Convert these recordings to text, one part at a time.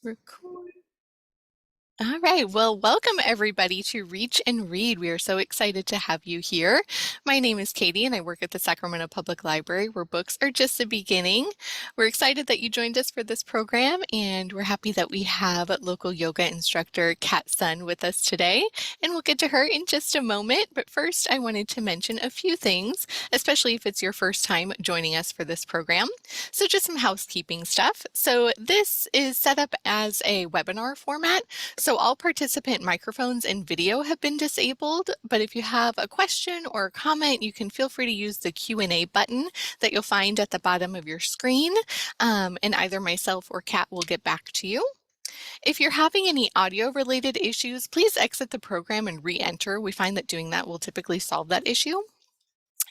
Record. All right. Well, welcome everybody to Reach and Read. We are so excited to have you here. My name is Katie and I work at the Sacramento Public Library where books are just the beginning. We're excited that you joined us for this program and we're happy that we have local yoga instructor Kat Sun with us today. And we'll get to her in just a moment. But first, I wanted to mention a few things, especially if it's your first time joining us for this program. So just some housekeeping stuff. So this is set up as a webinar format. So all participant microphones and video have been disabled, but if you have a question or a comment, you can feel free to use the Q&A button that you'll find at the bottom of your screen, and either myself or Kat will get back to you. If you're having any audio-related issues, please exit the program and re-enter. We find that doing that will typically solve that issue.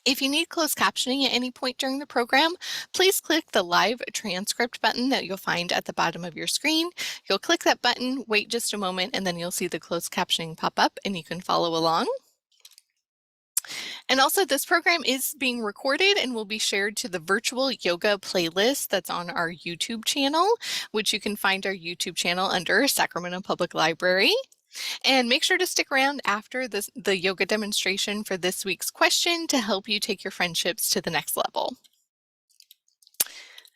If you need closed captioning at any point during the program, please click the live transcript button that you'll find at the bottom of your screen. You'll click that button, wait just a moment, and then you'll see the closed captioning pop up and you can follow along. And also this program is being recorded and will be shared to the virtual yoga playlist that's on our YouTube channel, which you can find our YouTube channel under Sacramento Public Library. And make sure to stick around after the yoga demonstration for this week's question to help you take your friendships to the next level.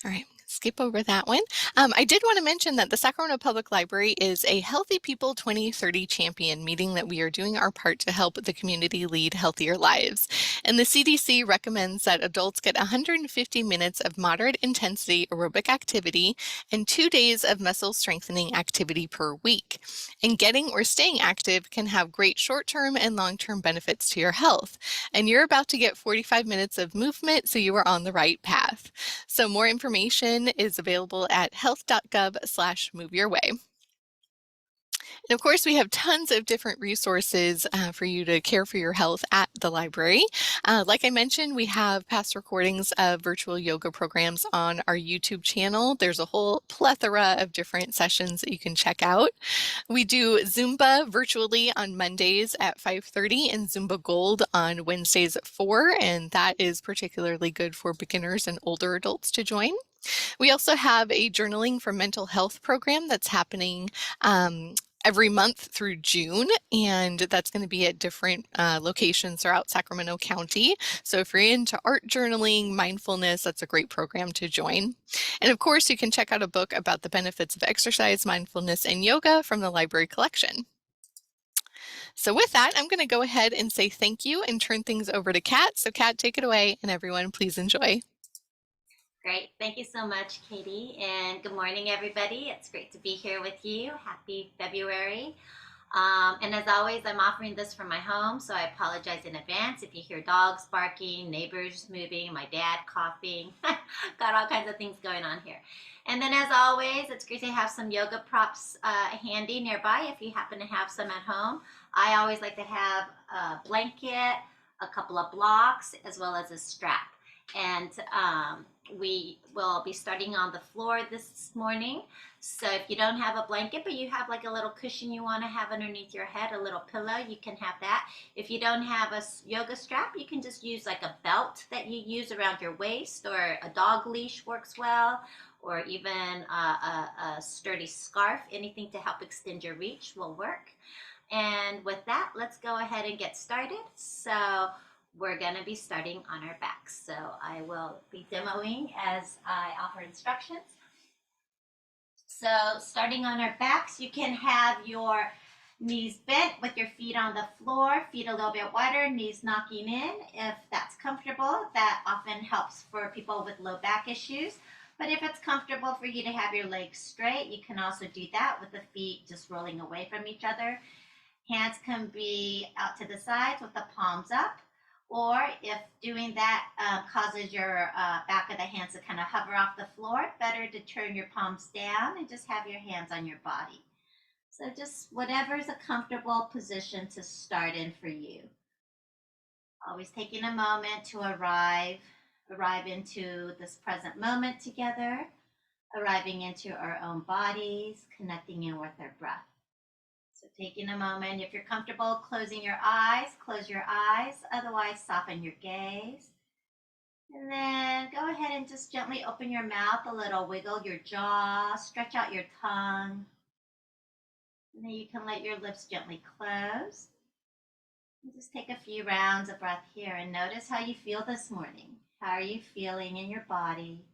All right, skip over that one. I did want to mention that the Sacramento Public Library is a Healthy People 2030 champion, meaning that we are doing our part to help the community lead healthier lives. And the CDC recommends that adults get 150 minutes of moderate intensity aerobic activity and 2 days of muscle strengthening activity per week. And getting or staying active can have great short-term and long-term benefits to your health. And you're about to get 45 minutes of movement, so you are on the right path. So more information is available at health.gov/moveyourway. And of course, we have tons of different resources for you to care for your health at the library. Like I mentioned, we have past recordings of virtual yoga programs on our YouTube channel. There's a whole plethora of different sessions that you can check out. We do Zumba virtually on Mondays at 5:30 and Zumba Gold on Wednesdays at 4, and that is particularly good for beginners and older adults to join. We also have a journaling for mental health program that's happening every month through June, and that's going to be at different locations throughout Sacramento County. So if you're into art journaling, mindfulness, that's a great program to join. And of course, you can check out a book about the benefits of exercise, mindfulness, and yoga from the library collection. So with that, I'm going to go ahead and say thank you and turn things over to Kat. So Kat, take it away, and everyone, please enjoy. Great. Thank you so much, Katie. And good morning, everybody. It's great to be here with you. Happy February. And as always, I'm offering this from my home, so I apologize in advance if you hear dogs barking, neighbors moving, my dad coughing. Got all kinds of things going on here. And then, as always, it's great to have some yoga props handy nearby if you happen to have some at home. I always like to have a blanket, a couple of blocks, as well as a strap. And we will be starting on the floor this morning. So if you don't have a blanket, but you have like a little cushion you want to have underneath your head, a little pillow, you can have that. If you don't have a yoga strap, you can just use like a belt that you use around your waist, or a dog leash works well, or even a sturdy scarf. Anything to help extend your reach will work. And with that, let's go ahead and get started. So we're going to be starting on our backs. So I will be demoing as I offer instructions. So starting on our backs, you can have your knees bent with your feet on the floor, feet a little bit wider, knees knocking in. If that's comfortable, that often helps for people with low back issues. But if it's comfortable for you to have your legs straight, you can also do that with the feet just rolling away from each other. Hands can be out to the sides with the palms up. Or if doing that causes your back of the hands to kind of hover off the floor, better to turn your palms down and just have your hands on your body. So just whatever is a comfortable position to start in for you. Always taking a moment to arrive into this present moment together, arriving into our own bodies, connecting in with our breath. So taking a moment, if you're comfortable closing your eyes, close your eyes. Otherwise, soften your gaze. And then go ahead and just gently open your mouth a little, wiggle your jaw, stretch out your tongue. And then you can let your lips gently close. And just take a few rounds of breath here and notice how you feel this morning. How are you feeling in your body?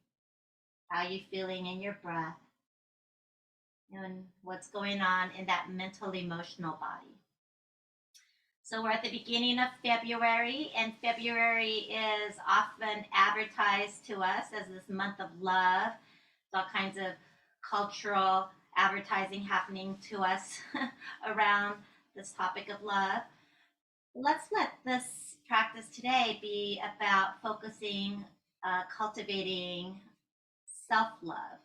How are you feeling in your breath? And what's going on in that mental, emotional body. So we're at the beginning of February, and February is often advertised to us as this month of love. There's all kinds of cultural advertising happening to us around this topic of love. Let's let this practice today be about focusing, cultivating self love.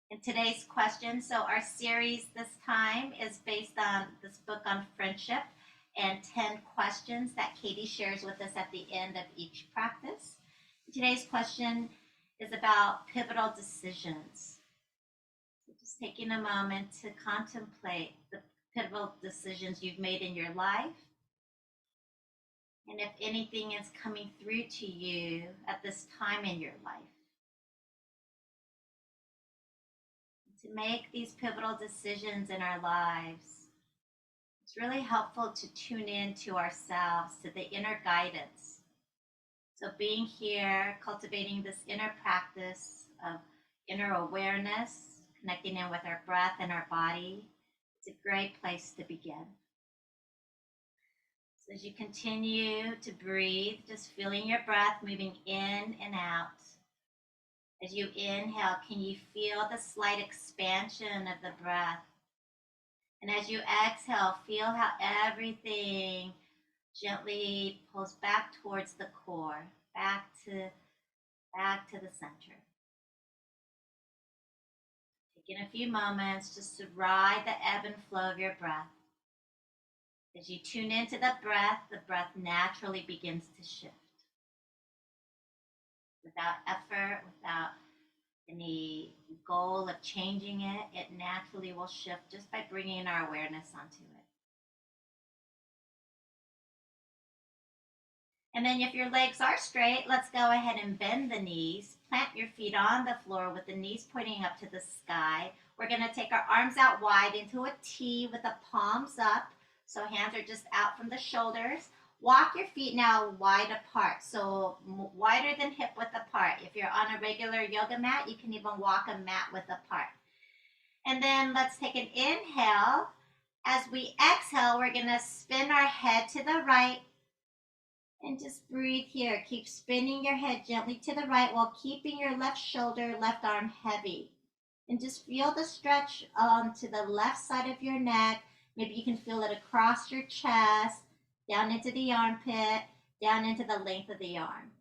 In today's question, so our series this time is based on this book on friendship and 10 questions that Katie shares with us at the end of each practice. Today's question is about pivotal decisions. So just taking a moment to contemplate the pivotal decisions you've made in your life. And if anything is coming through to you at this time in your life. To make these pivotal decisions in our lives, it's really helpful to tune in to ourselves, to the inner guidance. So being here, cultivating this inner practice of inner awareness, connecting in with our breath and our body, it's a great place to begin. So as you continue to breathe, just feeling your breath moving in and out. As you inhale, can you feel the slight expansion of the breath? And as you exhale, feel how everything gently pulls back towards the core, back to the center. Taking a few moments just to ride the ebb and flow of your breath. As you tune into the breath naturally begins to shift. Without effort, without any goal of changing it, it naturally will shift just by bringing our awareness onto it. And then if your legs are straight, let's go ahead and bend the knees. Plant your feet on the floor with the knees pointing up to the sky. We're going to take our arms out wide into a T with the palms up. So hands are just out from the shoulders. Walk your feet now wide apart, so wider than hip width apart. If you're on a regular yoga mat, you can even walk a mat width apart. And then let's take an inhale. As we exhale, we're going to spin our head to the right. And just breathe here. Keep spinning your head gently to the right while keeping your left shoulder, left arm heavy. And just feel the stretch to the left side of your neck. Maybe you can feel it across your chest, down into the armpit, down into the length of the arm.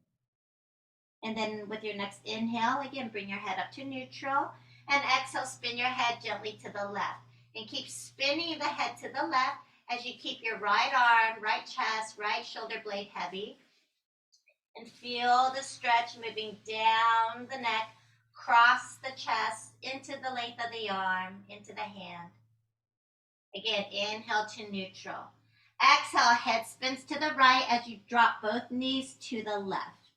And then with your next inhale, again, bring your head up to neutral. And exhale, spin your head gently to the left. And keep spinning the head to the left as you keep your right arm, right chest, right shoulder blade heavy. And feel the stretch moving down the neck, cross the chest, into the length of the arm, into the hand. Again, inhale to neutral. Exhale, head spins to the right as you drop both knees to the left.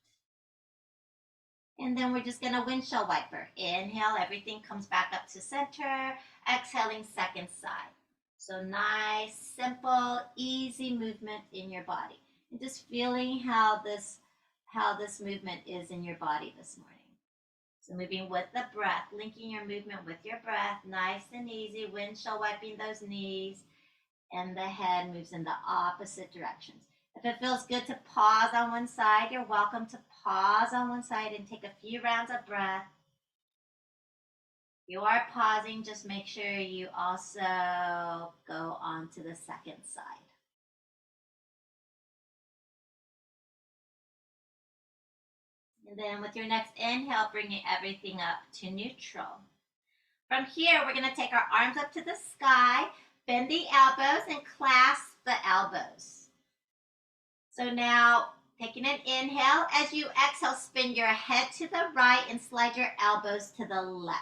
And then we're just going to windshield wiper. Inhale, everything comes back up to center. Exhaling, second side. So nice, simple, easy movement in your body. And just feeling how this movement is in your body this morning. So moving with the breath, linking your movement with your breath, nice and easy, windshield wiping those knees, and the head moves in the opposite directions. If it feels good to pause on one side, you're welcome to pause on one side and take a few rounds of breath. You are pausing, just make sure you also go on to the second side. And then with your next inhale, bringing everything up to neutral. From here, we're going to take our arms up to the sky, bend the elbows, and clasp the elbows. So now, taking an inhale, as you exhale, spin your head to the right and slide your elbows to the left.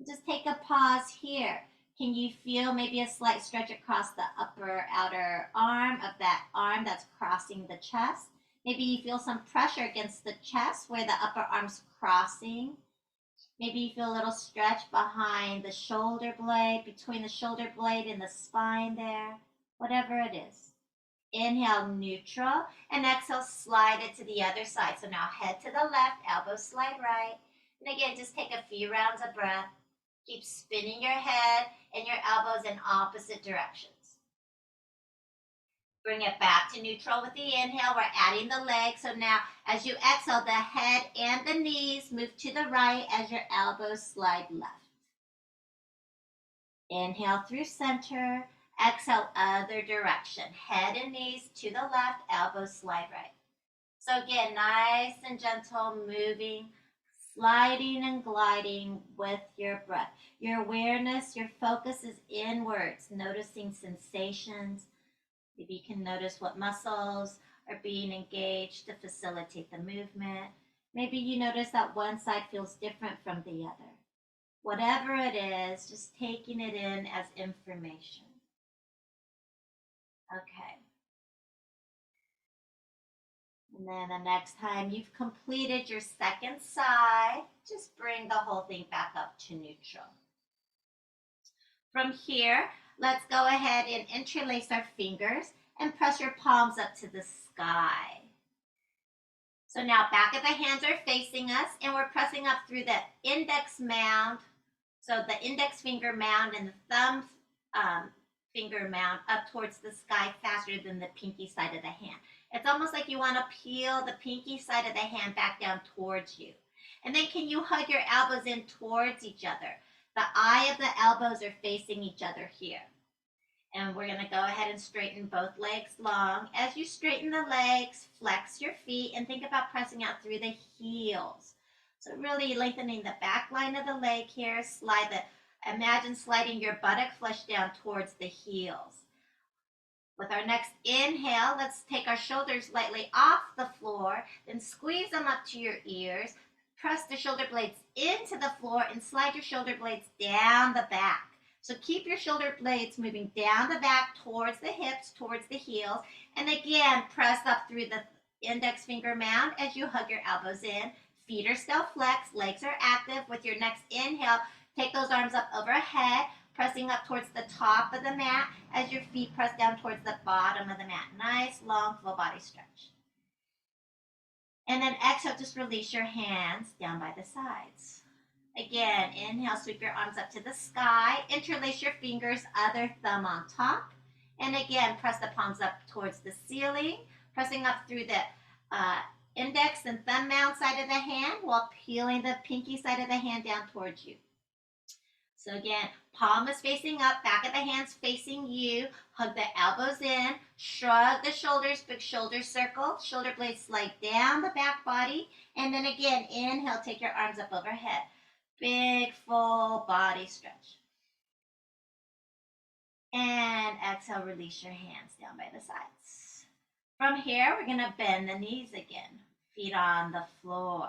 Just take a pause here. Can you feel maybe a slight stretch across the upper outer arm of that arm that's crossing the chest? Maybe you feel some pressure against the chest where the upper arm's crossing. Maybe you feel a little stretch behind the shoulder blade, between the shoulder blade and the spine there, whatever it is. Inhale, neutral, and exhale, slide it to the other side. So now head to the left, elbows slide right. And again, just take a few rounds of breath. Keep spinning your head and your elbows in opposite directions. Bring it back to neutral with the inhale. We're adding the legs. So now as you exhale, the head and the knees move to the right as your elbows slide left. Inhale through center. Exhale, other direction. Head and knees to the left, elbows slide right. So again, nice and gentle, moving, sliding and gliding with your breath. Your awareness, your focus is inwards, noticing sensations. Maybe you can notice what muscles are being engaged to facilitate the movement. Maybe you notice that one side feels different from the other. Whatever it is, just taking it in as information. Okay. And then the next time you've completed your second side, just bring the whole thing back up to neutral. From here, let's go ahead and interlace our fingers and press your palms up to the sky. So now back of the hands are facing us and we're pressing up through the index mound. So the index finger mound and the thumb finger mound up towards the sky faster than the pinky side of the hand. It's almost like you want to peel the pinky side of the hand back down towards you. And then can you hug your elbows in towards each other? The eye of the elbows are facing each other here. And we're going to go ahead and straighten both legs long. As you straighten the legs, flex your feet and think about pressing out through the heels. So really lengthening the back line of the leg here. Imagine sliding your buttock flesh down towards the heels. With our next inhale, let's take our shoulders lightly off the floor, then squeeze them up to your ears. Press the shoulder blades into the floor and slide your shoulder blades down the back. So keep your shoulder blades moving down the back towards the hips, towards the heels. And again, press up through the index finger mound as you hug your elbows in. Feet are still flexed, legs are active. With your next inhale, take those arms up overhead, pressing up towards the top of the mat as your feet press down towards the bottom of the mat. Nice, long, full body stretch. And then exhale, just release your hands down by the sides. Again, inhale, sweep your arms up to the sky. Interlace your fingers, other thumb on top. And again, press the palms up towards the ceiling, pressing up through the index and thumb mound side of the hand while peeling the pinky side of the hand down towards you. So again, palm is facing up, back of the hands facing you. Hug the elbows in, shrug the shoulders, big shoulder circle. Shoulder blades slide down the back body. And then again, inhale, take your arms up overhead. Big full body stretch. And exhale, release your hands down by the sides. From here, we're going to bend the knees again. Feet on the floor.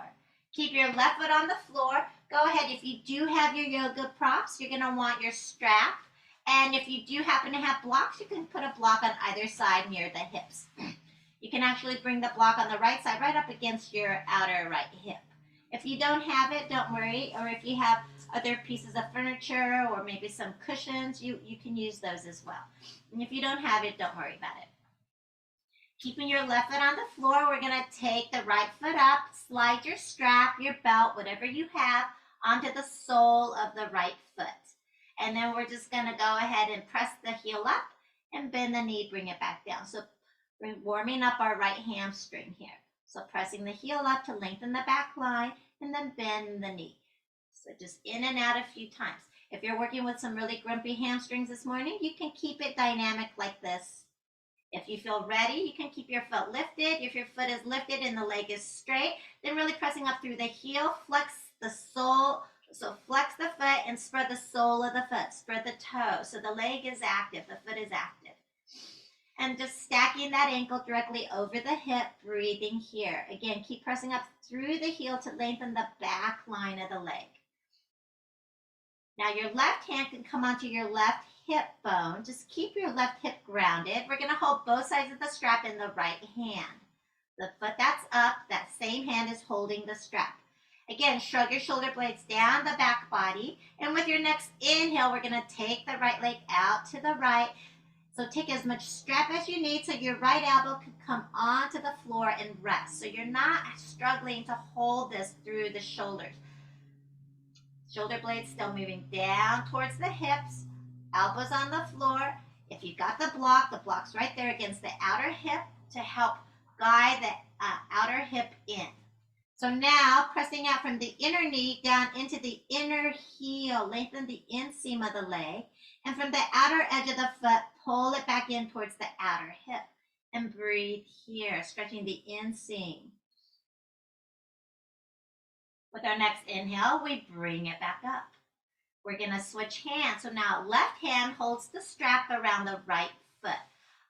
Keep your left foot on the floor. Go ahead. If you do have your yoga props, you're going to want your strap. And if you do happen to have blocks, you can put a block on either side near the hips. You can actually bring the block on the right side right up against your outer right hip. If you don't have it, don't worry. Or if you have other pieces of furniture or maybe some cushions, you can use those as well. And if you don't have it, don't worry about it. Keeping your left foot on the floor, we're going to take the right foot up, slide your strap, your belt, whatever you have, onto the sole of the right foot. And then we're just going to go ahead and press the heel up and bend the knee, bring it back down. So we're warming up our right hamstring here. So pressing the heel up to lengthen the back line and then bend the knee. So just in and out a few times. If you're working with some really grumpy hamstrings this morning, you can keep it dynamic like this. If you feel ready, you can keep your foot lifted. If your foot is lifted and the leg is straight, then really pressing up through the heel, flex the sole. So flex the foot and spread the sole of the foot. Spread the toe. So the leg is active, the foot is active. And just stacking that ankle directly over the hip, breathing here. Again, keep pressing up through the heel to lengthen the back line of the leg. Now your left hand can come onto your left hip bone. Just keep your left hip grounded. We're going to hold both sides of the strap in the right hand. The foot that's up, that same hand is holding the strap. Again, shrug your shoulder blades down the back body. And with your next inhale, we're going to take the right leg out to the right. So take as much strap as you need so your right elbow can come onto the floor and rest. So you're not struggling to hold this through the shoulders. Shoulder blades still moving down towards the hips, elbows on the floor. If you've got the block's right there against the outer hip to help guide the outer hip in. So now pressing out from the inner knee down into the inner heel, lengthen the inseam of the leg. And from the outer edge of the foot, pull it back in towards the outer hip. And breathe here, stretching the inseam. With our next inhale, we bring it back up. We're going to switch hands. So now left hand holds the strap around the right foot.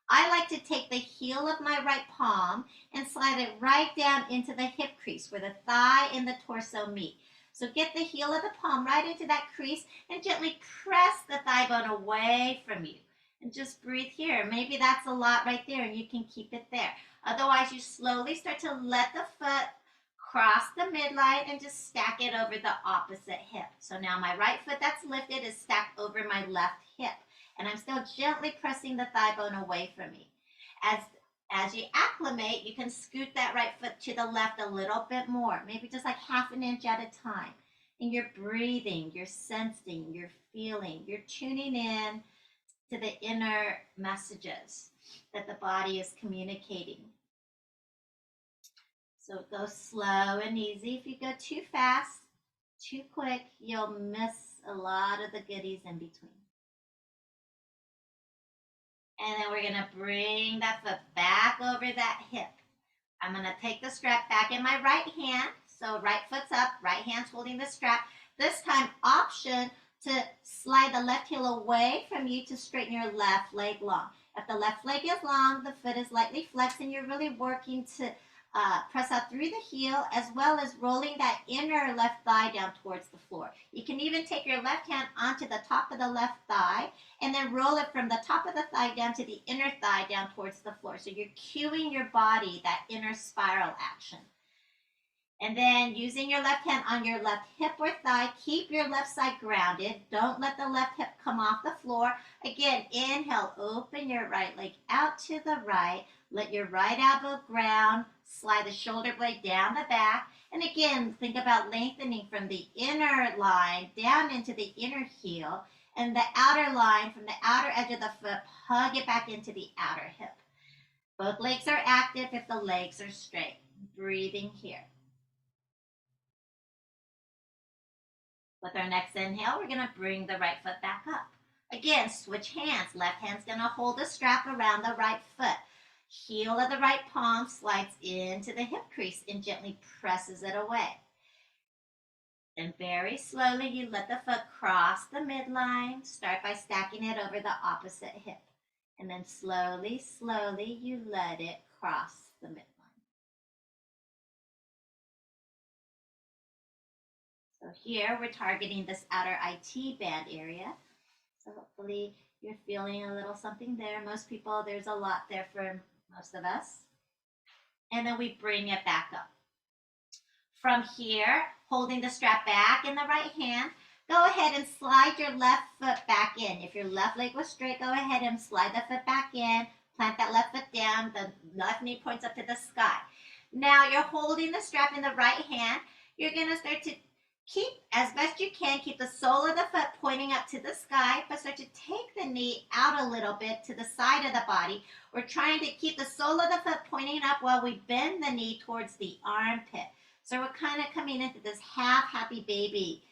I like to take the heel of my right palm and slide it right down into the hip crease where the thigh and the torso meet. So get the heel of the palm right into that crease and gently press the thigh bone away from you. And just breathe here. Maybe that's a lot right there and you can keep it there. Otherwise, you slowly start to let the foot cross the midline and just stack it over the opposite hip. So now my right foot that's lifted is stacked over my left hip. And I'm still gently pressing the thigh bone away from me. As you acclimate, you can scoot that right foot to the left a little bit more, maybe just like half an inch at a time. And you're breathing, you're sensing, you're feeling, you're tuning in to the inner messages that the body is communicating. So go slow and easy. If you go too fast, too quick, you'll miss a lot of the goodies in between. And then we're going to bring that foot back over that hip. I'm going to take the strap back in my right hand. So right foot's up, right hand's holding the strap. This time, option to slide the left heel away from you to straighten your left leg long. If the left leg is long, the foot is lightly flexed and you're really working to press out through the heel as well as rolling that inner left thigh down towards the floor. You can even take your left hand onto the top of the left thigh and then roll it from the top of the thigh down to the inner thigh down towards the floor. So you're cueing your body that inner spiral action. And then using your left hand on your left hip or thigh, keep your left side grounded. Don't let the left hip come off the floor. Again, inhale, open your right leg out to the right. Let your right elbow ground. Slide the shoulder blade down the back. And again, think about lengthening from the inner line down into the inner heel. And the outer line from the outer edge of the foot, hug it back into the outer hip. Both legs are active if the legs are straight. Breathing here. With our next inhale, we're going to bring the right foot back up. Again, switch hands. Left hand's going to hold the strap around the right foot. Heel of the right palm slides into the hip crease and gently presses it away. Then very slowly, you let the foot cross the midline. Start by stacking it over the opposite hip. And then slowly, slowly, you let it cross the midline. So here we're targeting this outer IT band area. So hopefully you're feeling a little something there. Most people, there's a lot there for most of us. And then we bring it back up. From here, holding the strap back in the right hand, go ahead and slide your left foot back in. If your left leg was straight, go ahead and slide the foot back in. Plant that left foot down. The left knee points up to the sky. Now you're holding the strap in the right hand. You're going to start to keep, as best you can, keep the sole of the foot pointing up to the sky, but start to take the knee out a little bit to the side of the body. We're trying to keep the sole of the foot pointing up while we bend the knee towards the armpit. So we're kind of coming into this half happy baby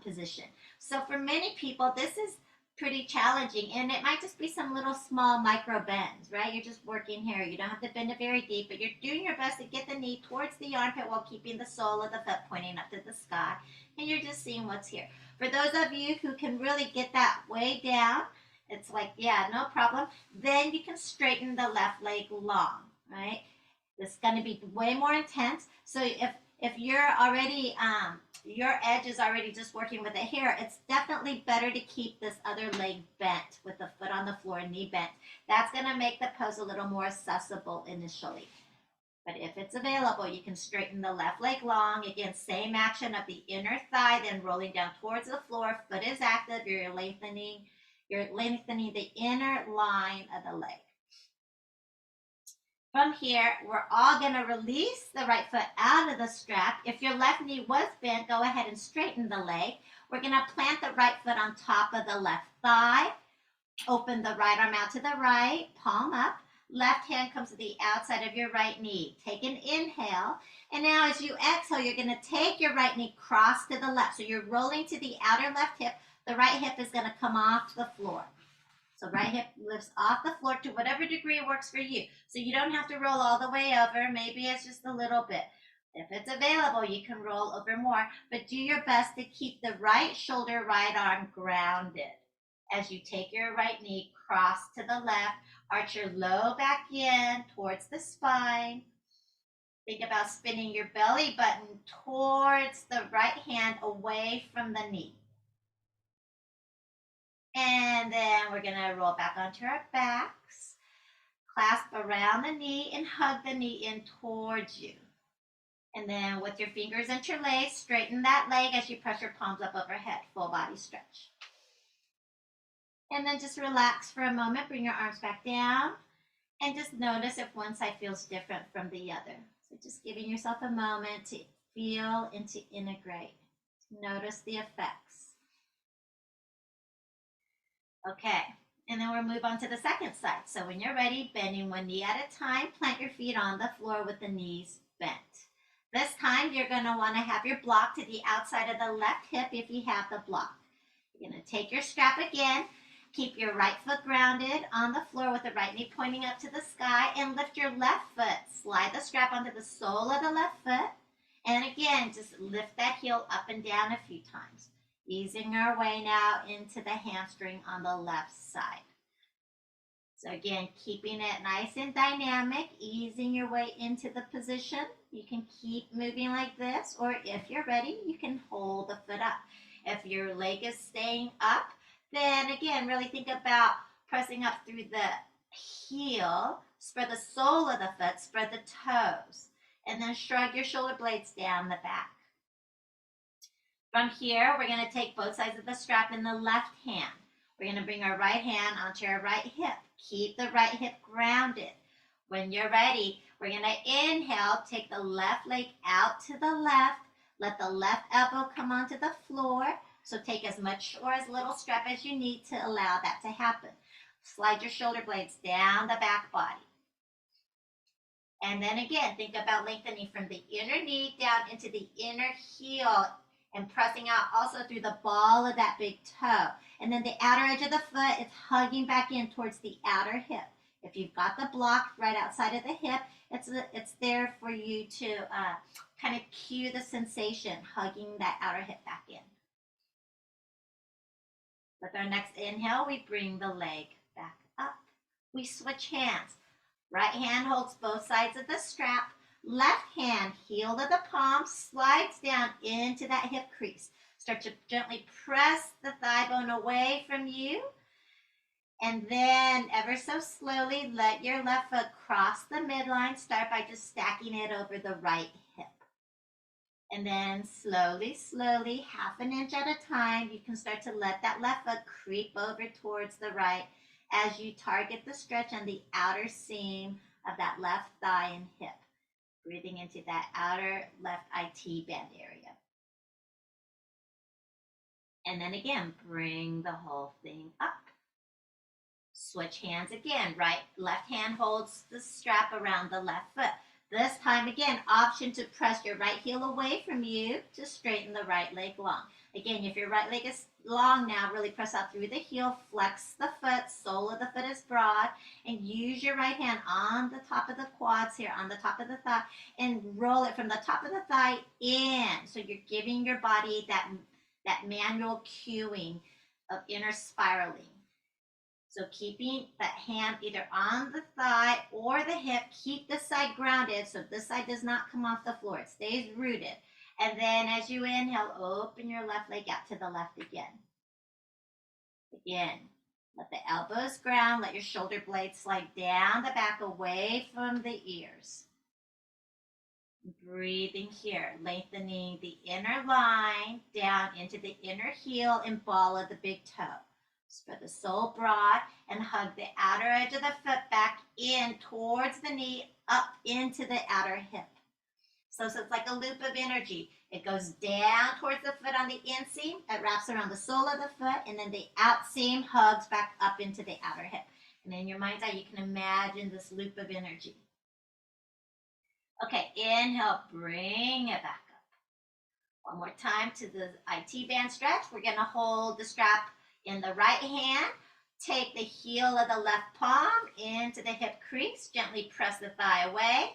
position. So for many people, this is pretty challenging, and it might just be some little small micro bends, right? You're just working here. You don't have to bend it very deep, but you're doing your best to get the knee towards the armpit while keeping the sole of the foot pointing up to the sky, and you're just seeing what's here. For those of you who can really get that way down, it's like, yeah, no problem. Then you can straighten the left leg long, right? It's going to be way more intense. So if you're already, your edge is already just working with it here, it's definitely better to keep this other leg bent with the foot on the floor, knee bent. That's going to make the pose a little more accessible initially. But if it's available, you can straighten the left leg long. Again, same action of the inner thigh, then rolling down towards the floor. Foot is active. You're lengthening the inner line of the leg. From here, we're all going to release the right foot out of the strap. If your left knee was bent, go ahead and straighten the leg. We're going to plant the right foot on top of the left thigh. Open the right arm out to the right, palm up. Left hand comes to the outside of your right knee. Take an inhale. And now as you exhale, you're going to take your right knee cross to the left. So you're rolling to the outer left hip. The right hip is going to come off the floor. So right hip lifts off the floor to whatever degree works for you. So you don't have to roll all the way over. Maybe it's just a little bit. If it's available, you can roll over more, but do your best to keep the right shoulder, right arm grounded. As you take your right knee, cross to the left, arch your low back in towards the spine. Think about spinning your belly button towards the right hand away from the knee. And then we're going to roll back onto our backs. Clasp around the knee and hug the knee in towards you. And then with your fingers interlaced, straighten that leg as you press your palms up overhead. Full body stretch. And then just relax for a moment. Bring your arms back down. And just notice if one side feels different from the other. So just giving yourself a moment to feel and to integrate. Notice the effects. Okay, and then we'll move on to the second side. So when you're ready, bending one knee at a time, plant your feet on the floor with the knees bent. This time, you're going to want to have your block to the outside of the left hip if you have the block. You're going to take your strap again, keep your right foot grounded on the floor with the right knee pointing up to the sky, and lift your left foot. Slide the strap onto the sole of the left foot, and again, just lift that heel up and down a few times. Easing our way now into the hamstring on the left side. So again, keeping it nice and dynamic, easing your way into the position. You can keep moving like this, or if you're ready, you can hold the foot up. If your leg is staying up, then again, really think about pressing up through the heel, spread the sole of the foot, spread the toes, and then shrug your shoulder blades down the back. From here, we're going to take both sides of the strap in the left hand. We're going to bring our right hand onto our right hip. Keep the right hip grounded. When you're ready, we're going to inhale, take the left leg out to the left. Let the left elbow come onto the floor. So take as much or as little strap as you need to allow that to happen. Slide your shoulder blades down the back body. And then again, think about lengthening from the inner knee down into the inner heel and pressing out also through the ball of that big toe. And then the outer edge of the foot is hugging back in towards the outer hip. If you've got the block right outside of the hip, it's there for you to kind of cue the sensation, hugging that outer hip back in. With our next inhale, we bring the leg back up. We switch hands. Right hand holds both sides of the strap. Left hand, heel of the palm, slides down into that hip crease. Start to gently press the thigh bone away from you. And then ever so slowly, let your left foot cross the midline. Start by just stacking it over the right hip. And then slowly, slowly, half an inch at a time, you can start to let that left foot creep over towards the right as you target the stretch on the outer seam of that left thigh and hip. Breathing into that outer left IT band area. And then again, bring the whole thing up. Switch hands again. Left hand holds the strap around the left foot. This time again, option to press your right heel away from you to straighten the right leg long. Again, if your right leg is long now, really press out through the heel, flex the foot, sole of the foot is broad, and use your right hand on the top of the quads here, on the top of the thigh, and roll it from the top of the thigh in. So you're giving your body that manual cueing of inner spiraling. So keeping that hand either on the thigh or the hip, keep this side grounded so this side does not come off the floor. It stays rooted. And then as you inhale, open your left leg out to the left again. Again, let the elbows ground, let your shoulder blades slide down the back away from the ears. Breathing here, lengthening the inner line down into the inner heel and ball of the big toe. Spread the sole broad and hug the outer edge of the foot back in towards the knee, up into the outer hip. So it's like a loop of energy. It goes down towards the foot on the inseam, it wraps around the sole of the foot, and then the outseam hugs back up into the outer hip. And in your mind's eye, you can imagine this loop of energy. Okay, inhale, bring it back up. One more time to the IT band stretch. We're going to hold the strap in the right hand. Take the heel of the left palm into the hip crease. Gently press the thigh away.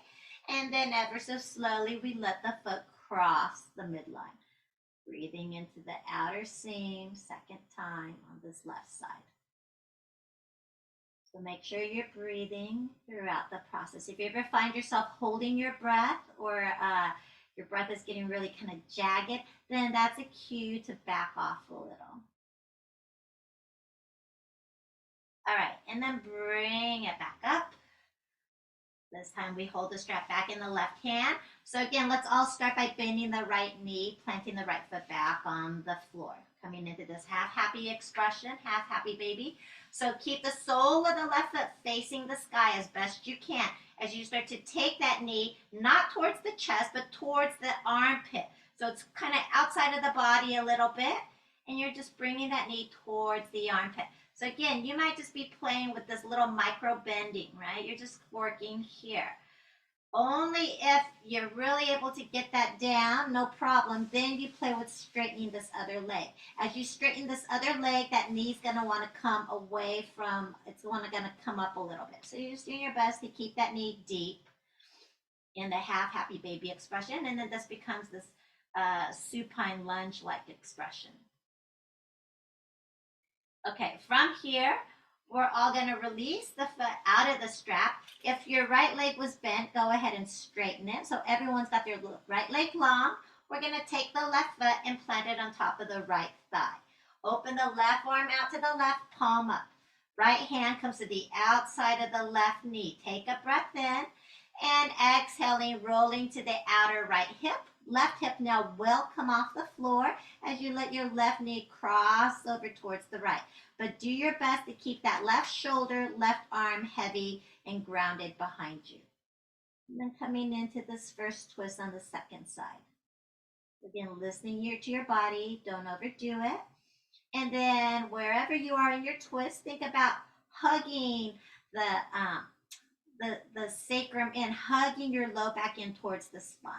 And then ever so slowly, we let the foot cross the midline. Breathing into the outer seam, second time on this left side. So make sure you're breathing throughout the process. If you ever find yourself holding your breath or your breath is getting really kind of jagged, then that's a cue to back off a little. All right, and then bring it back up. This time we hold the strap back in the left hand. So again, let's all start by bending the right knee, planting the right foot back on the floor. Coming into this half happy expression, half happy baby. So keep the sole of the left foot facing the sky as best you can as you start to take that knee, not towards the chest, but towards the armpit. So it's kind of outside of the body a little bit, and you're just bringing that knee towards the armpit. So again, you might just be playing with this little micro bending, right? You're just working here. Only if you're really able to get that down, no problem, then you play with straightening this other leg. As you straighten this other leg, that knee's going to want to come away from, it's going to come up a little bit. So you're just doing your best to keep that knee deep in the half happy baby expression, and then this becomes this supine lunge-like expression. Okay, from here, we're all going to release the foot out of the strap. If your right leg was bent, go ahead and straighten it. So everyone's got their right leg long. We're going to take the left foot and plant it on top of the right thigh. Open the left arm out to the left, palm up. Right hand comes to the outside of the left knee. Take a breath in and exhaling, rolling to the outer right hip. Left hip now will come off the floor as you let your left knee cross over towards the right. But do your best to keep that left shoulder, left arm heavy and grounded behind you. And then coming into this first twist on the second side. Again, listening to your body, don't overdo it. And then wherever you are in your twist, think about hugging the sacrum in, hugging your low back in towards the spine.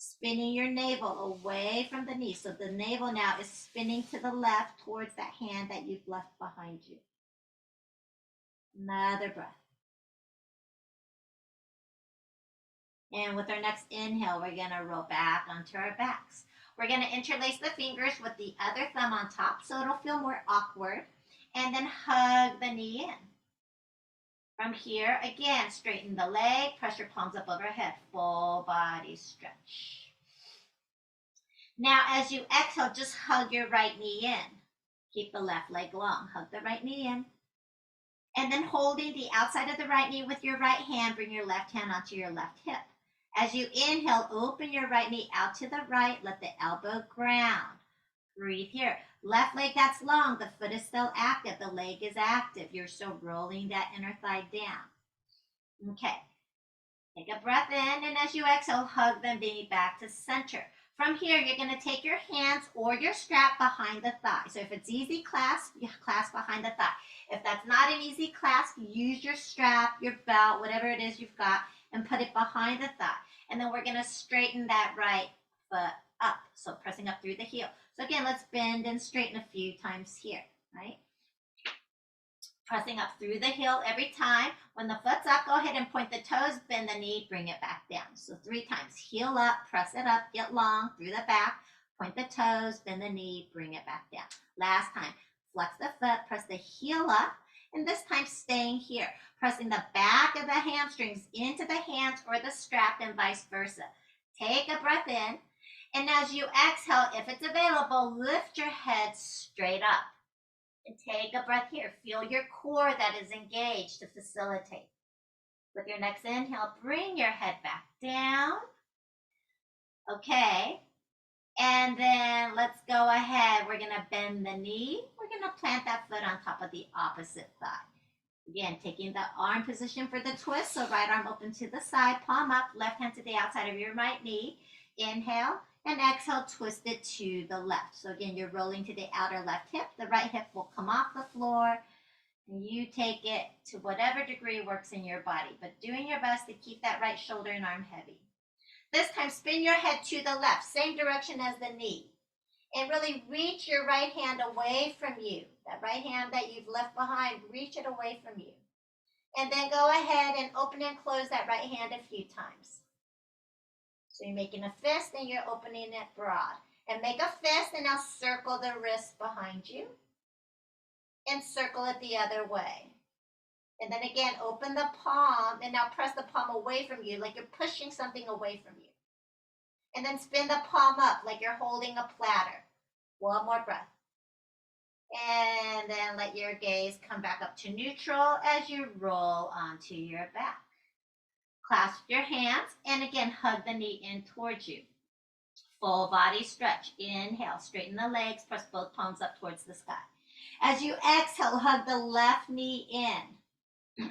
Spinning your navel away from the knee. So the navel now is spinning to the left towards that hand that you've left behind you. Another breath. And with our next inhale, we're going to roll back onto our backs. We're going to interlace the fingers with the other thumb on top so it'll feel more awkward. And then hug the knee in. From here, again, straighten the leg, press your palms up overhead, full body stretch. Now, as you exhale, just hug your right knee in. Keep the left leg long, hug the right knee in. And then holding the outside of the right knee with your right hand, bring your left hand onto your left hip. As you inhale, open your right knee out to the right, let the elbow ground. Breathe here. Left leg that's long, the foot is still active, the leg is active. You're still rolling that inner thigh down. Okay. Take a breath in, and as you exhale, hug the knee back to center. From here, you're going to take your hands or your strap behind the thigh. So if it's easy clasp, you clasp behind the thigh. If that's not an easy clasp, use your strap, your belt, whatever it is you've got, and put it behind the thigh. And then we're going to straighten that right foot up. So pressing up through the heel. So again, let's bend and straighten a few times here, right? Pressing up through the heel every time. When the foot's up, go ahead and point the toes, bend the knee, bring it back down. So 3 times. Heel up, press it up, get long through the back, point the toes, bend the knee, bring it back down. Last time. Flex the foot, press the heel up, and this time staying here. Pressing the back of the hamstrings into the hands or the strap and vice versa. Take a breath in. And as you exhale, if it's available, lift your head straight up. And take a breath here. Feel your core that is engaged to facilitate. With your next inhale, bring your head back down. Okay. And then let's go ahead. We're going to bend the knee. We're going to plant that foot on top of the opposite thigh. Again, taking the arm position for the twist. So right arm open to the side, palm up, left hand to the outside of your right knee. Inhale and exhale, twist it to the left. So again, you're rolling to the outer left hip. The right hip will come off the floor. And you take it to whatever degree works in your body, but doing your best to keep that right shoulder and arm heavy. This time, spin your head to the left, same direction as the knee. And really reach your right hand away from you. That right hand that you've left behind, reach it away from you. And then go ahead and open and close that right hand a few times. So you're making a fist and you're opening it broad. And make a fist and now circle the wrist behind you. And circle it the other way. And then again, open the palm and now press the palm away from you like you're pushing something away from you. And then spin the palm up like you're holding a platter. One more breath. And then let your gaze come back up to neutral as you roll onto your back. Clasp your hands and again, hug the knee in towards you. Full body stretch. Inhale, straighten the legs, press both palms up towards the sky. As you exhale, hug the left knee in.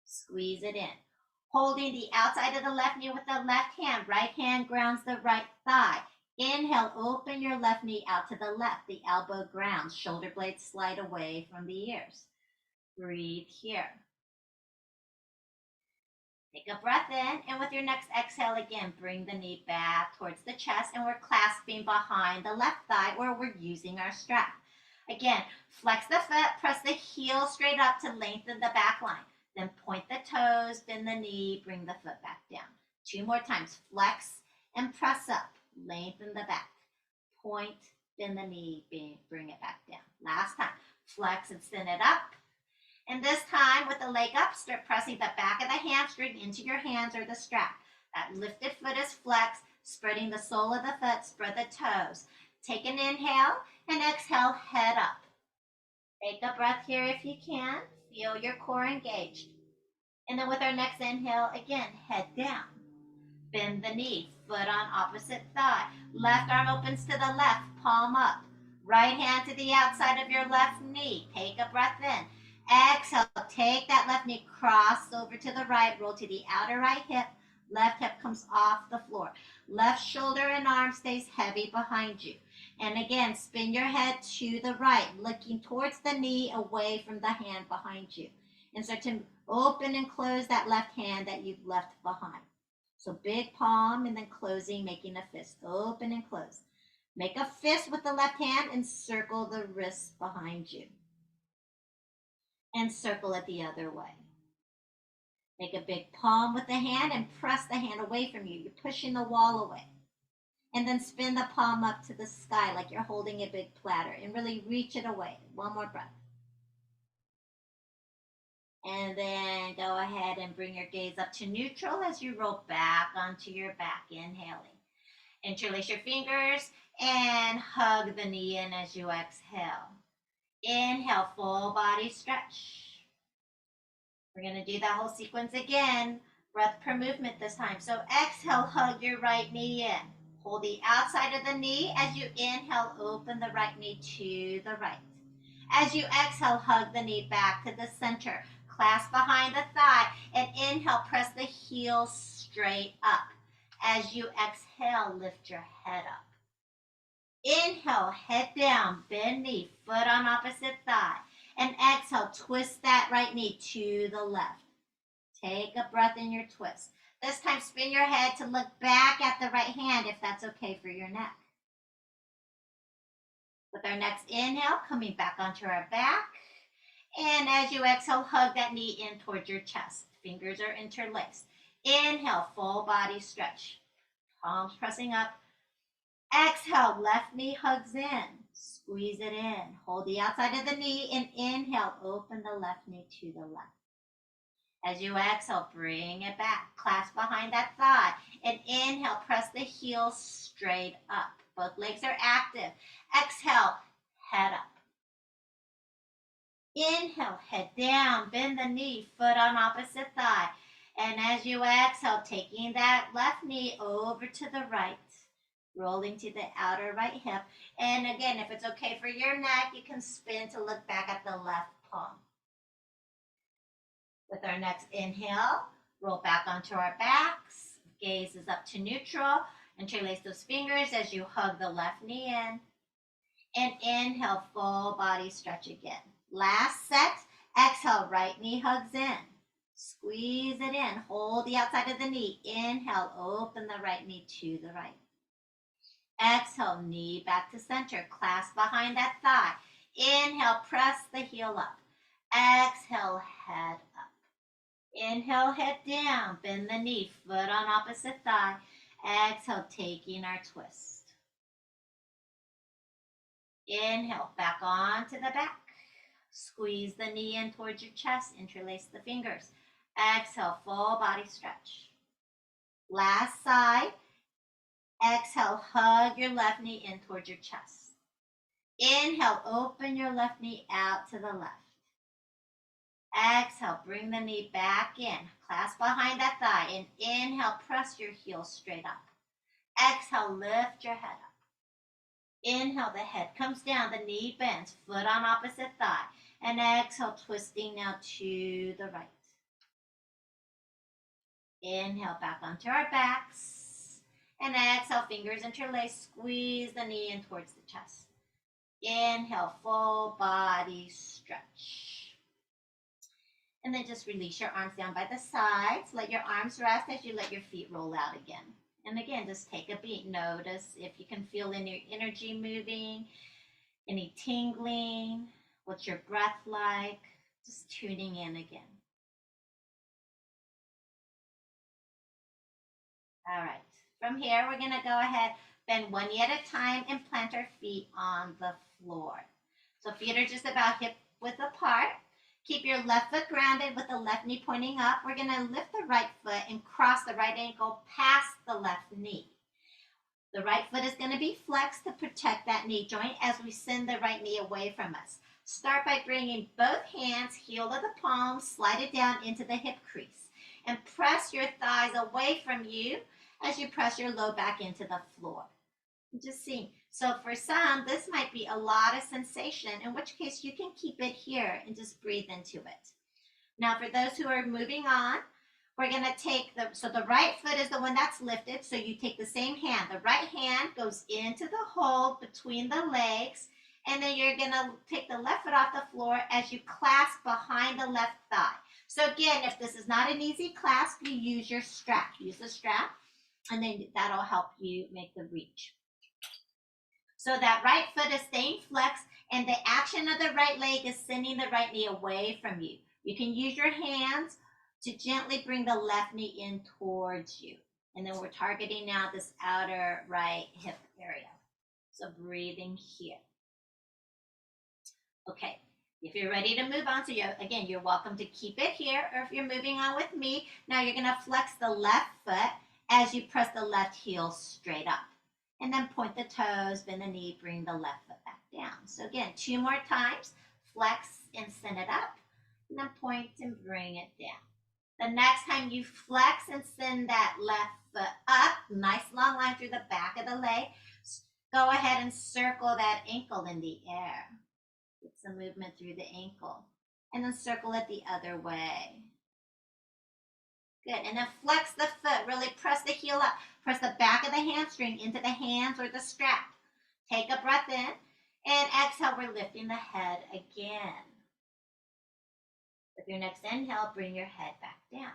Squeeze it in. Holding the outside of the left knee with the left hand grounds the right thigh. Inhale, open your left knee out to the left. The elbow grounds, shoulder blades slide away from the ears. Breathe here. Take a breath in, and with your next exhale again, bring the knee back towards the chest, and we're clasping behind the left thigh where we're using our strap. Again, flex the foot, press the heel straight up to lengthen the back line. Then point the toes, bend the knee, bring the foot back down. 2 more times. Flex and press up. Lengthen the back. Point, bend the knee, bring it back down. Last time. Flex and send it up. And this time, with the leg up, start pressing the back of the hamstring into your hands or the strap. That lifted foot is flexed, spreading the sole of the foot, spread the toes. Take an inhale and exhale, head up. Take a breath here if you can. Feel your core engaged. And then with our next inhale, again, head down. Bend the knee, foot on opposite thigh. Left arm opens to the left, palm up. Right hand to the outside of your left knee. Take a breath in. Exhale, take that left knee, cross over to the right, roll to the outer right hip. Left hip comes off the floor. Left shoulder and arm stays heavy behind you. And again, spin your head to the right, looking towards the knee, away from the hand behind you. And start to open and close that left hand that you've left behind. So big palm and then closing, making a fist. Open and close. Make a fist with the left hand and circle the wrist behind you. And circle it the other way. Make a big palm with the hand and press the hand away from you. You're pushing the wall away. And then spin the palm up to the sky like you're holding a big platter and really reach it away. One more breath. And then go ahead and bring your gaze up to neutral as you roll back onto your back, inhaling. Interlace your fingers and hug the knee in as you exhale. Inhale, full body stretch. We're going to do that whole sequence again. Breath per movement this time. So exhale, hug your right knee in. Hold the outside of the knee as you inhale, open the right knee to the right. As you exhale, hug the knee back to the center. Clasp behind the thigh and inhale, press the heel straight up. As you exhale, lift your head up. Inhale, head down, bend knee, foot on opposite thigh. And exhale, twist that right knee to the left. Take a breath in your twist. This time, spin your head to look back at the right hand if that's okay for your neck. With our next inhale, coming back onto our back. And as you exhale, hug that knee in towards your chest. Fingers are interlaced. Inhale, full body stretch. Palms pressing up. Exhale, left knee hugs in. Squeeze it in. Hold the outside of the knee and inhale, open the left knee to the left. As you exhale, bring it back. Clasp behind that thigh. And inhale, press the heel straight up. Both legs are active. Exhale, head up. Inhale, head down, bend the knee, foot on opposite thigh. And as you exhale, taking that left knee over to the right. rolling to the outer right hip. And again, if it's okay for your neck, you can spin to look back at the left palm. With our next inhale, roll back onto our backs. Gaze is up to neutral. Interlace those fingers as you hug the left knee in. And inhale, full body stretch again. Last set. Exhale, right knee hugs in. Squeeze it in. Hold the outside of the knee. Inhale, open the right knee to the right. Exhale, knee back to center. Clasp behind that thigh. Inhale, press the heel up. Exhale, head up. Inhale, head down. Bend the knee, foot on opposite thigh. Exhale, taking our twist. Inhale, back onto the back. Squeeze the knee in towards your chest. Interlace the fingers. Exhale, full body stretch. Last side. Exhale, hug your left knee in towards your chest. Inhale, open your left knee out to the left. Exhale, bring the knee back in. Clasp behind that thigh. And inhale, press your heel straight up. Exhale, lift your head up. Inhale, the head comes down, the knee bends, foot on opposite thigh. And exhale, twisting now to the right. Inhale, back onto our backs. And exhale, fingers interlace, squeeze the knee in towards the chest. Inhale, full body stretch. And then just release your arms down by the sides. Let your arms rest as you let your feet roll out again. And again, just take a beat. Notice if you can feel any energy moving, any tingling. What's your breath like? Just tuning in again. All right. From here, we're going to go ahead, bend one knee at a time, and plant our feet on the floor. So feet are just about hip width apart. Keep your left foot grounded with the left knee pointing up. We're going to lift the right foot and cross the right ankle past the left knee. The right foot is going to be flexed to protect that knee joint as we send the right knee away from us. Start by bringing both hands, heel of the palm, slide it down into the hip crease. And press your thighs away from you as you press your low back into the floor. Just see. So for some, this might be a lot of sensation, in which case you can keep it here and just breathe into it. Now for those who are moving on, we're going to take so the right foot is the one that's lifted. So you take the same hand. The right hand goes into the hole between the legs. And then you're going to take the left foot off the floor as you clasp behind the left thigh. So again, if this is not an easy clasp, you use your strap. Use the strap, and then that'll help you make the reach. So that right foot is staying flexed, and the action of the right leg is sending the right knee away from you. You can use your hands to gently bring the left knee in towards you. And then we're targeting now this outer right hip area. So breathing here. Okay, if you're ready to move on, so you're welcome to keep it here, or if you're moving on with me, now you're going to flex the left foot as you press the left heel straight up. And then point the toes, bend the knee, bring the left foot back down. So again, 2 more times, flex and send it up, and then point and bring it down. The next time you flex and send that left foot up, nice long line through the back of the leg, go ahead and circle that ankle in the air. Get some movement through the ankle. And then circle it the other way. Good. And then flex the foot. Really press the heel up. Press the back of the hamstring into the hands or the strap. Take a breath in. And exhale, we're lifting the head again. With your next inhale, bring your head back down.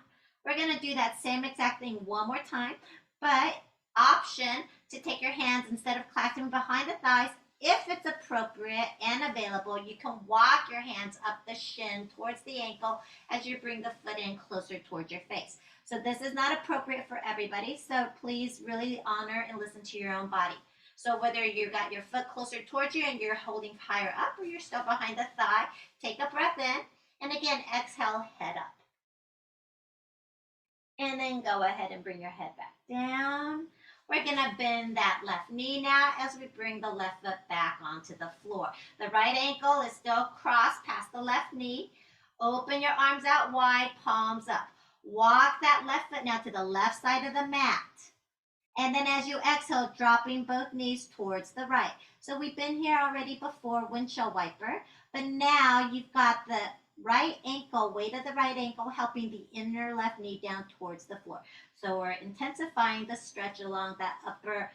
We're going to do that same exact thing one more time. But option to take your hands, instead of clasping behind the thighs, if it's appropriate and available, you can walk your hands up the shin towards the ankle as you bring the foot in closer towards your face. So this is not appropriate for everybody, so please really honor and listen to your own body. So whether you got your foot closer towards you and you're holding higher up, or you're still behind the thigh, take a breath in, and again, exhale, head up. And then go ahead and bring your head back down. We're going to bend that left knee now as we bring the left foot back onto the floor. The right ankle is still crossed past the left knee. Open your arms out wide, palms up. Walk that left foot now to the left side of the mat. And then as you exhale, dropping both knees towards the right. So we've been here already before, windshield wiper, but now you've got the right ankle, weight of the right ankle, helping the inner left knee down towards the floor. So we're intensifying the stretch along that upper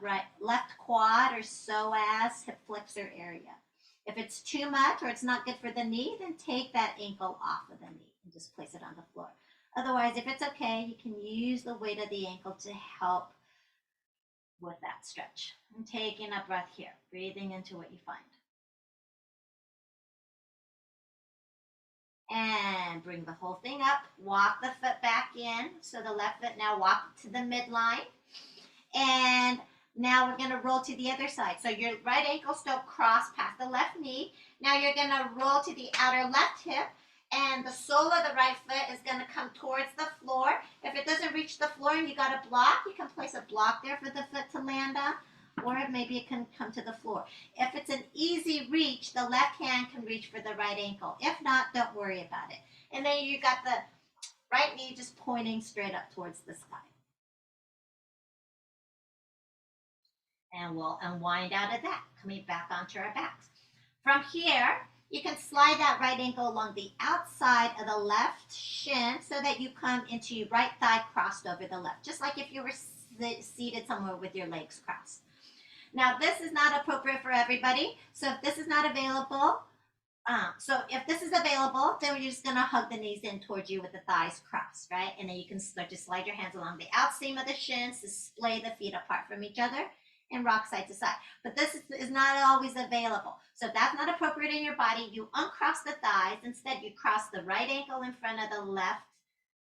right left quad or psoas hip flexor area. If it's too much or it's not good for the knee, then take that ankle off of the knee and just place it on the floor. Otherwise, if it's okay, you can use the weight of the ankle to help with that stretch. I'm taking a breath here, breathing into what you find. And bring the whole thing up. Walk the foot back in. So the left foot now walk to the midline. And now we're going to roll to the other side. So your right ankle still crossed past the left knee. Now you're going to roll to the outer left hip. And the sole of the right foot is going to come towards the floor. If it doesn't reach the floor and you got a block, you can place a block there for the foot to land on. Or maybe it can come to the floor. If it's an easy reach, the left hand can reach for the right ankle. If not, don't worry about it. And then you got the right knee just pointing straight up towards the sky. And we'll unwind out of that, coming back onto our backs. From here, you can slide that right ankle along the outside of the left shin so that you come into your right thigh crossed over the left, just like if you were seated somewhere with your legs crossed. Now, this is not appropriate for everybody. So if this is not available, then we're just going to hug the knees in towards you with the thighs crossed, right? And then you can start to slide your hands along the outseam of the shins to splay the feet apart from each other and rock side to side. But this is not always available. So if that's not appropriate in your body, you uncross the thighs. Instead, you cross the right ankle in front of the left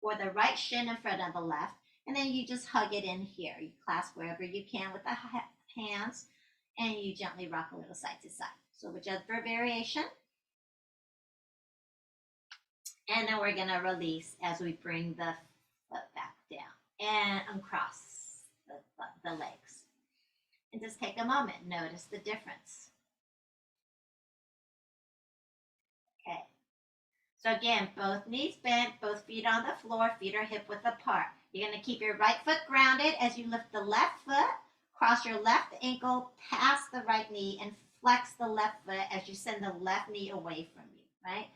or the right shin in front of the left. And then you just hug it in here. You clasp wherever you can with the hands, and you gently rock a little side to side. So whichever variation. And then we're going to release as we bring the foot back down and uncross the legs. And just take a moment. Notice the difference. Okay. So again, both knees bent, both feet on the floor, feet are hip width apart. You're going to keep your right foot grounded as you lift the left foot, cross your left ankle past the right knee, and flex the left foot as you send the left knee away from you, right?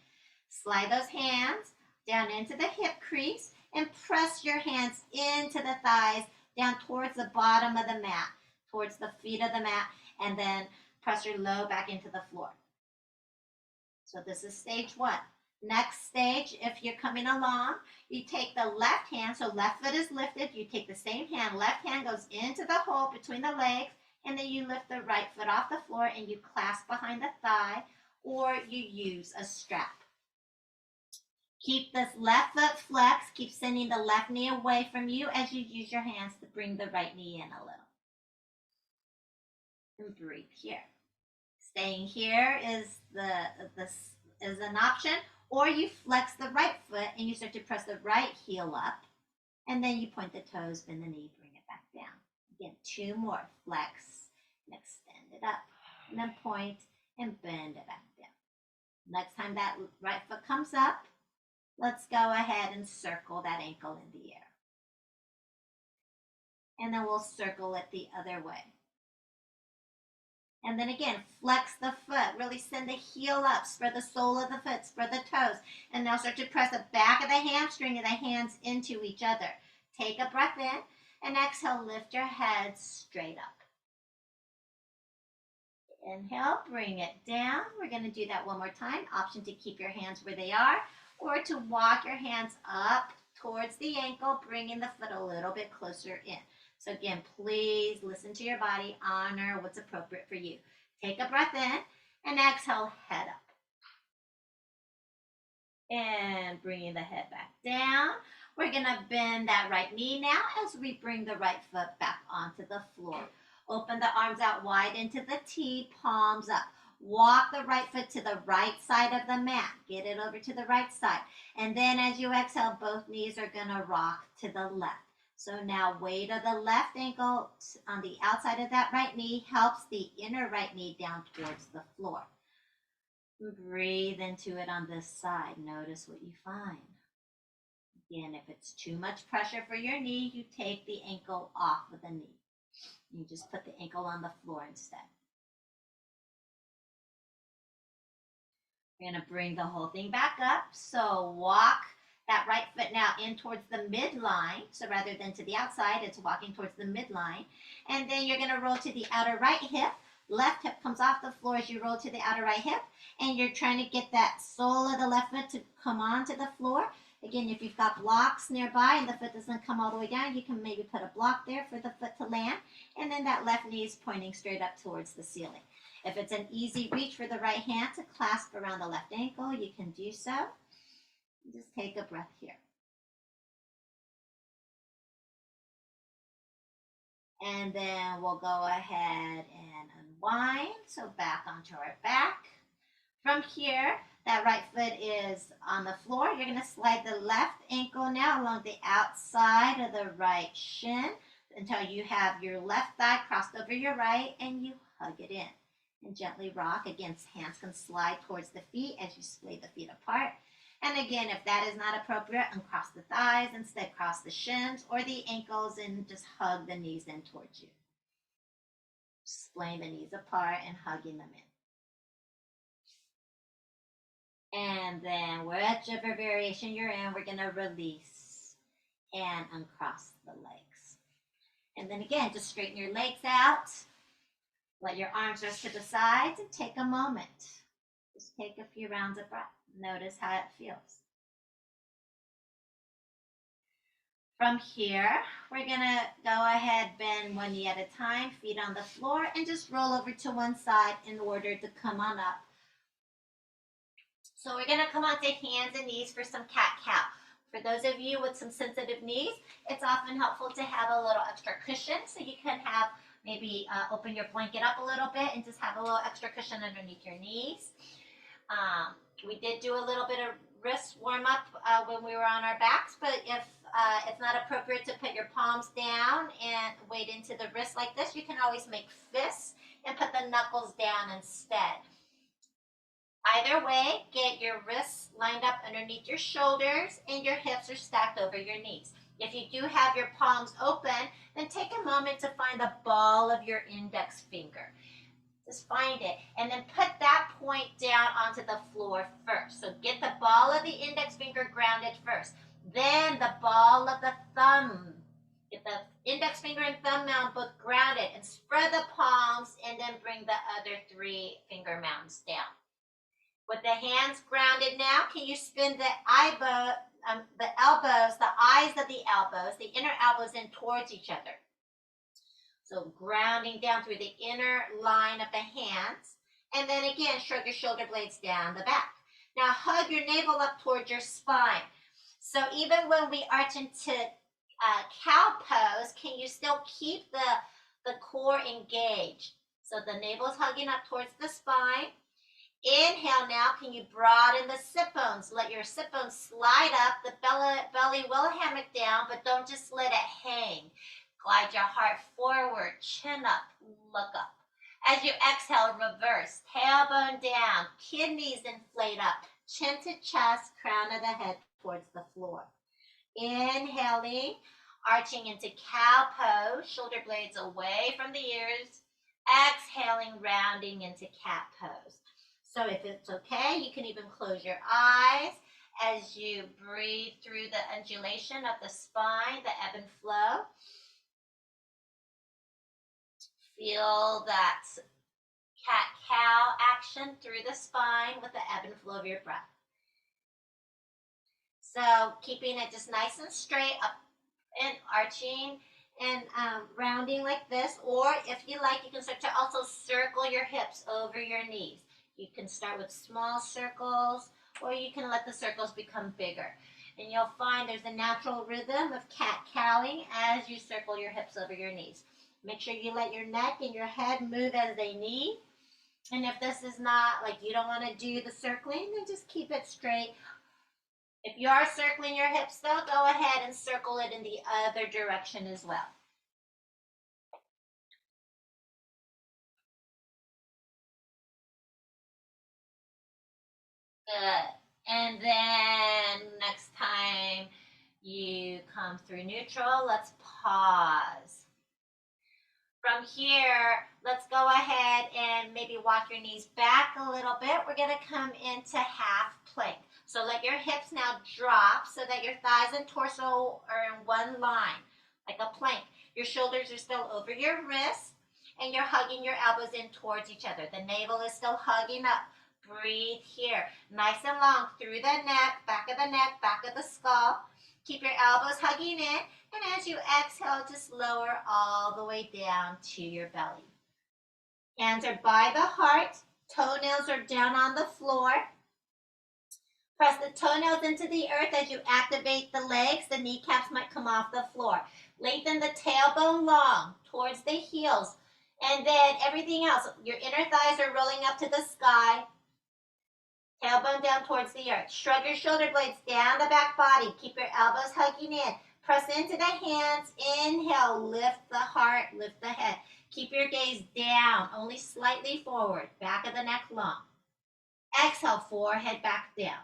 Slide those hands down into the hip crease and press your hands into the thighs down towards the bottom of the mat, towards the feet of the mat, and then press your low back into the floor. So this is stage one. Next stage, if you're coming along, you take the left hand, so left foot is lifted, you take the same hand, left hand goes into the hole between the legs, and then you lift the right foot off the floor and you clasp behind the thigh, or you use a strap. Keep this left foot flexed, keep sending the left knee away from you as you use your hands to bring the right knee in a little. And breathe here. Staying here is an option, or you flex the right foot and you start to press the right heel up, and then you point the toes, bend the knee, bring it back down. Again, two more. Flex and extend it up, and then point and bend it back down. Next time that right foot comes up, let's go ahead and circle that ankle in the air. And then we'll circle it the other way. And then again, flex the foot. Really send the heel up. Spread the sole of the foot. Spread the toes. And now start to press the back of the hamstring and the hands into each other. Take a breath in. And exhale, lift your head straight up. Inhale, bring it down. We're going to do that one more time. Option to keep your hands where they are, or to walk your hands up towards the ankle, bringing the foot a little bit closer in. So again, please listen to your body, honor what's appropriate for you. Take a breath in and exhale, head up. And bringing the head back down. We're going to bend that right knee now as we bring the right foot back onto the floor. Open the arms out wide into the T, palms up. Walk the right foot to the right side of the mat. Get it over to the right side. And then as you exhale, both knees are going to rock to the left. So now weight of the left ankle on the outside of that right knee helps the inner right knee down towards the floor. Breathe into it on this side. Notice what you find. Again, if it's too much pressure for your knee, you take the ankle off of the knee. You just put the ankle on the floor instead. We're going to bring the whole thing back up. So walk that right foot now in towards the midline. So rather than to the outside, it's walking towards the midline. And then you're going to roll to the outer right hip. Left hip comes off the floor as you roll to the outer right hip. And you're trying to get that sole of the left foot to come onto the floor. Again, if you've got blocks nearby and the foot doesn't come all the way down, you can maybe put a block there for the foot to land. And then that left knee is pointing straight up towards the ceiling. If it's an easy reach for the right hand to clasp around the left ankle, you can do so. Just take a breath here. And then we'll go ahead and unwind. So back onto our back. From here, that right foot is on the floor. You're going to slide the left ankle now along the outside of the right shin until you have your left thigh crossed over your right and you hug it in. And gently rock. Again, hands can slide towards the feet as you splay the feet apart. And again, if that is not appropriate, uncross the thighs, instead cross the shins or the ankles and just hug the knees in towards you. Splaying the knees apart and hugging them in. And then whichever variation you're in, we're going to release and uncross the legs. And then again, just straighten your legs out. Let your arms rest to the sides and take a moment. Just take a few rounds of breath. Notice how it feels. From here, we're going to go ahead, bend one knee at a time, feet on the floor, and just roll over to one side in order to come on up. So we're going to come onto hands and knees for some cat-cow. For those of you with some sensitive knees, it's often helpful to have a little extra cushion so you can have maybe open your blanket up a little bit and just have a little extra cushion underneath your knees. We did do a little bit of wrist warm up when we were on our backs, but if it's not appropriate to put your palms down and wade into the wrist like this, you can always make fists and put the knuckles down instead. Either way, get your wrists lined up underneath your shoulders and your hips are stacked over your knees. If you do have your palms open, then take a moment to find the ball of your index finger. Just find it and then put that point down onto the floor first. So get the ball of the index finger grounded first. Then the ball of the thumb. Get the index finger and thumb mound both grounded and spread the palms and then bring the other 3 finger mounds down. With the hands grounded now, can you spin the elbows, the eyes of the elbows, the inner elbows in towards each other? So grounding down through the inner line of the hands. And then again, shrug your shoulder blades down the back. Now hug your navel up towards your spine. So even when we arch into cow pose, can you still keep the core engaged? So the navel is hugging up towards the spine. Inhale now, can you broaden the sit bones? Let your sit bones slide up, the belly will hammock down, but don't just let it hang. Glide your heart forward, chin up, look up. As you exhale, reverse, tailbone down, kidneys inflate up, chin to chest, crown of the head towards the floor. Inhaling, arching into cow pose, shoulder blades away from the ears. Exhaling, rounding into cat pose. So if it's okay, you can even close your eyes as you breathe through the undulation of the spine, the ebb and flow. Feel that cat-cow action through the spine with the ebb and flow of your breath. So keeping it just nice and straight, up and arching and rounding like this. Or if you like, you can start to also circle your hips over your knees. You can start with small circles, or you can let the circles become bigger. And you'll find there's a natural rhythm of cat-cowing as you circle your hips over your knees. Make sure you let your neck and your head move as they need. And if this is not, like you don't want to do the circling, then just keep it straight. If you are circling your hips though, go ahead and circle it in the other direction as well. Good. And then next time You come through neutral. Let's pause. From here, let's go ahead and maybe walk your knees back a little bit. We're going to come into half plank. So let your hips now drop so that your thighs and torso are in one line, like a plank. Your shoulders are still over your wrists, and you're hugging your elbows in towards each other. The navel is still hugging up. Breathe here. Nice and long through the neck, back of the skull. Keep your elbows hugging in. And as you exhale, just lower all the way down to your belly. Hands are by the heart. Toenails are down on the floor. Press the toenails into the earth as you activate the legs. The kneecaps might come off the floor. Lengthen the tailbone long towards the heels. And then everything else. Your inner thighs are rolling up to the sky. Tailbone down towards the earth. Shrug your shoulder blades down the back body. Keep your elbows hugging in. Press into the hands. Inhale, lift the heart, lift the head. Keep your gaze down, only slightly forward. Back of the neck long. Exhale, forehead back down.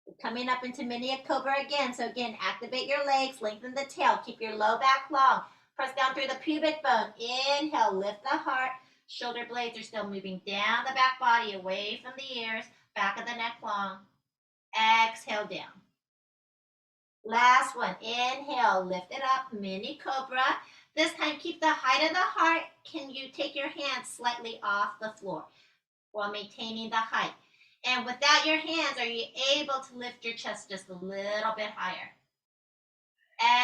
We're coming up into mini cobra again. So again, activate your legs, lengthen the tail. Keep your low back long. Press down through the pubic bone. Inhale, lift the heart. Shoulder blades are still moving down the back body, away from the ears, back of the neck long. Exhale down. Last one. Inhale, lift it up, mini cobra. This time, keep the height of the heart. Can you take your hands slightly off the floor while maintaining the height? And without your hands, are you able to lift your chest just a little bit higher?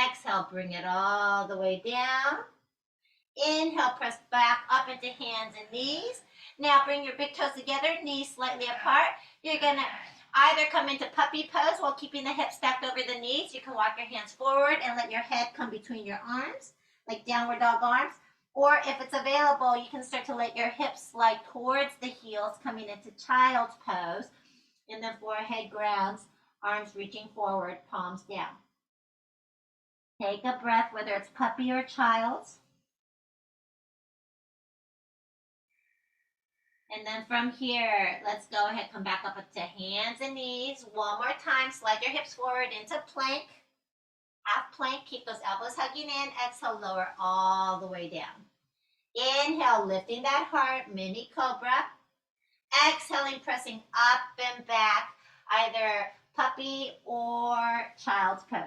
Exhale, bring it all the way down. Inhale, press back up into hands and knees. Now bring your big toes together, knees slightly apart. You're going to either come into puppy pose while keeping the hips stacked over the knees. You can walk your hands forward and let your head come between your arms, like downward dog arms. Or if it's available, you can start to let your hips slide towards the heels, coming into child's pose. And then forehead grounds, arms reaching forward, palms down. Take a breath, whether it's puppy or child's. And then from here, let's go ahead, come back up to hands and knees. One more time, slide your hips forward into plank. Half plank, keep those elbows hugging in. Exhale, lower all the way down. Inhale, lifting that heart, mini cobra. Exhaling, pressing up and back, either puppy or child's pose.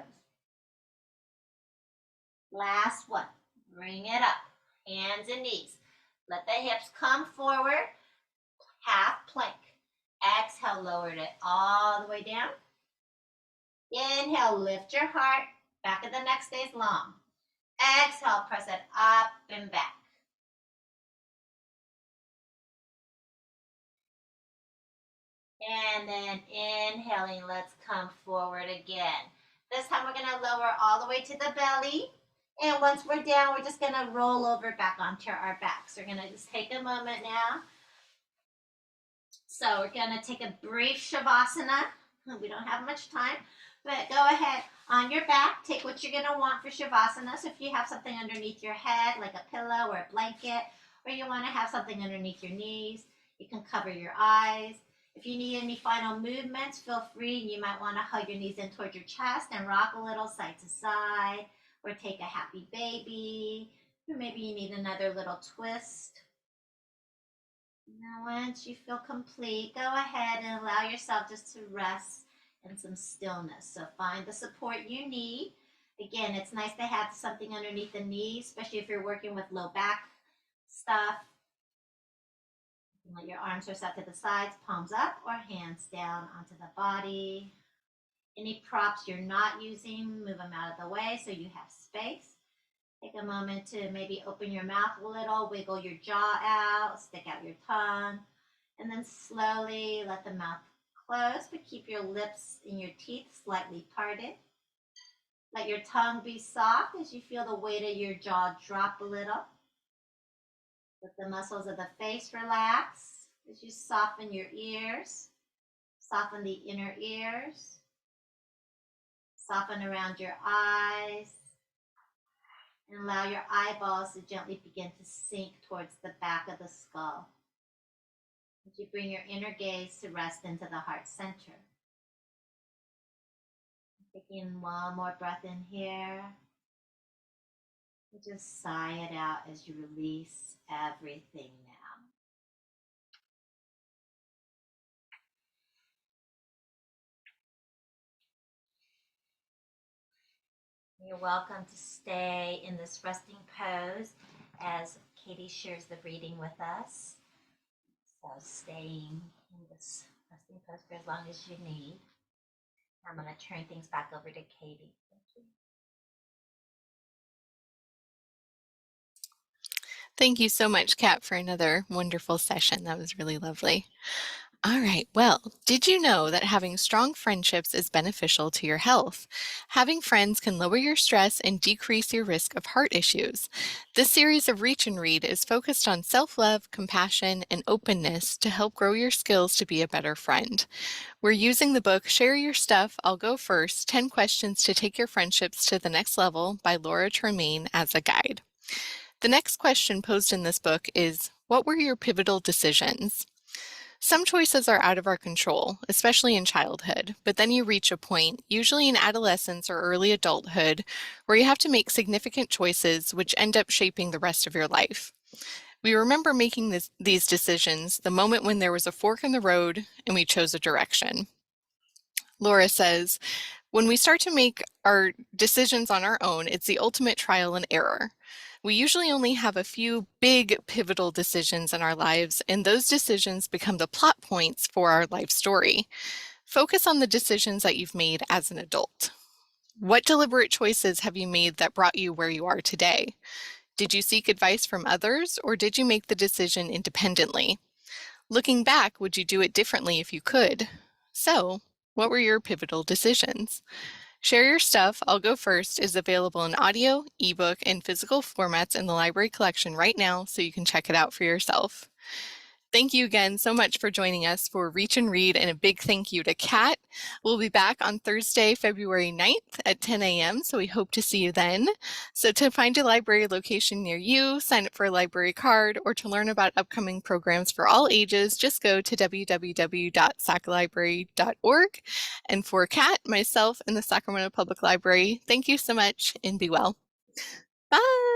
Last one, bring it up, hands and knees. Let the hips come forward. Half plank. Exhale, lower it all the way down. Inhale, lift your heart. Back of the neck stays long. Exhale, press it up and back. And then inhaling, let's come forward again. This time we're going to lower all the way to the belly. And once we're down, we're just going to roll over back onto our backs. We're going to just take a moment now. So we're going to take a brief Shavasana. We don't have much time, but go ahead on your back. Take what you're going to want for Shavasana. So if you have something underneath your head, like a pillow or a blanket, or you want to have something underneath your knees, you can cover your eyes. If you need any final movements, feel free. You might want to hug your knees in towards your chest and rock a little side to side, or take a happy baby, or maybe you need another little twist. Now, once you feel complete, go ahead and allow yourself just to rest in some stillness. So find the support you need. Again, it's nice to have something underneath the knees, especially if you're working with low back stuff. Let your arms are set to the sides, palms up or hands down onto the body. Any props you're not using, move them out of the way so you have space. Take a moment to maybe open your mouth a little, wiggle your jaw out, stick out your tongue, and then slowly let the mouth close, but keep your lips and your teeth slightly parted. Let your tongue be soft as you feel the weight of your jaw drop a little. Let the muscles of the face relax as you soften your ears, soften the inner ears, soften around your eyes, and allow your eyeballs to gently begin to sink towards the back of the skull as you bring your inner gaze to rest into the heart center. Taking one more breath in here. And just sigh it out as you release everything now. You're welcome to stay in this resting pose as Katie shares the reading with us. So staying in this resting pose for as long as you need. I'm going to turn things back over to Katie. Thank you. Thank you so much, Kat, for another wonderful session. That was really lovely. All right. Well, did you know that having strong friendships is beneficial to your health? Having friends can lower your stress and decrease your risk of heart issues. This series of Reach and Read is focused on self-love, compassion, and openness to help grow your skills to be a better friend. We're using the book Share Your Stuff, I'll Go First, 10 Questions to Take Your Friendships to the Next Level by Laura Tremaine as a guide. The next question posed in this book is, what were your pivotal decisions? Some choices are out of our control, especially in childhood, but then you reach a point, usually in adolescence or early adulthood, where you have to make significant choices which end up shaping the rest of your life. We remember making these decisions the moment when there was a fork in the road and we chose a direction. Laura says, when we start to make our decisions on our own, it's the ultimate trial and error. We usually only have a few big pivotal decisions in our lives, and those decisions become the plot points for our life story. Focus on the decisions that you've made as an adult. What deliberate choices have you made that brought you where you are today? Did you seek advice from others, or did you make the decision independently? Looking back, would you do it differently if you could? So, what were your pivotal decisions? Share Your Stuff, I'll Go First is available in audio, ebook, and physical formats in the library collection right now, so you can check it out for yourself. Thank you again so much for joining us for Reach and Read, and a big thank you to Kat. We'll be back on Thursday, February 9th at 10 a.m., so we hope to see you then. So to find a library location near you, sign up for a library card, or to learn about upcoming programs for all ages, just go to www.saclibrary.org. And for Kat, myself, and the Sacramento Public Library, thank you so much and be well. Bye!